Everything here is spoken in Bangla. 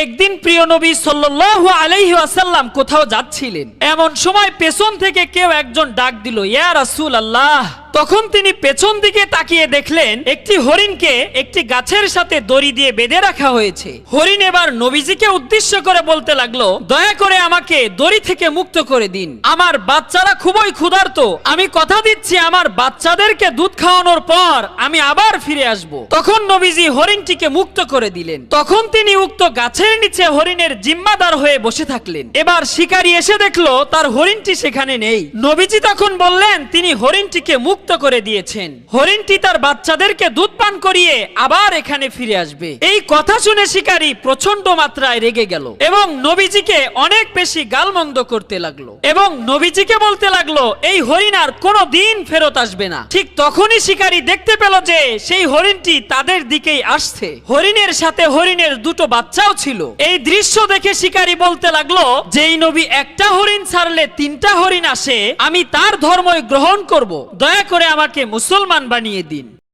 একদিন প্রিয় নবী সাল্লাল্লাহু আলাইহি ওয়াসাল্লাম কোথাও যাচ্ছিলেন। এমন সময় পেছন থেকে কেউ একজন ডাক দিল, ইয়া রাসূলুল্লাহ। তখন তিনি পেছন দিকে তাকিয়ে দেখলেন একটি হরিণকে একটি গাছের সাথে দড়ি দিয়ে বেঁধে রাখা হয়েছে। হরিণ এবার নবীজিকে উদ্দেশ্য করে বলতে লাগলো, দয়া করে আমাকে দড়ি থেকে মুক্ত করে দিন, আমার বাচ্চারা খুবই ক্ষুধার্ত, আমি কথা দিচ্ছি আমার বাচ্চাদেরকে দুধ খাওয়ানোর পর আমি আবার ফিরে আসব। তখন নবীজি হরিণটিকে মুক্ত করে দিলেন। তখন তিনি উক্ত গাছের নিচে হরিণের জিম্মাদার হয়ে বসে থাকলেন। এবার শিকারী এসে দেখলো তার হরিণটি সেখানে নেই। নবীজি তখন বললেন তিনি হরিণটিকে মুক্ত করে দিয়েছেন, হরিণটি তার বাচ্চাদেরকে দুধ পান করিয়ে আবার এখানে ফিরে আসবে। এই কথা শুনে শিকারী প্রচন্ড মাত্রায় রেগে গেল এবং নবীজিকে অনেক বেশি গালমন্দ করতে লাগলো এবং নবীজিকে বলতে লাগলো এই হরিণ আর কোনো দিন ফেরত আসবে না। ঠিক তখনই শিকারী দেখতে পেল যে সেই হরিণটি তাদের দিকেই আসছে। হরিণের সাথে হরিণের দুটো বাচ্চাও ছিল। এই দৃশ্য দেখে শিকারী বলতে লাগলো, যেই নবী একটা হরিণ ছাড়লে তিনটা হরিণ আসে, আমি তার ধর্মই গ্রহণ করব, দয়া করে আমাকে মুসলমান বানিয়ে দিন।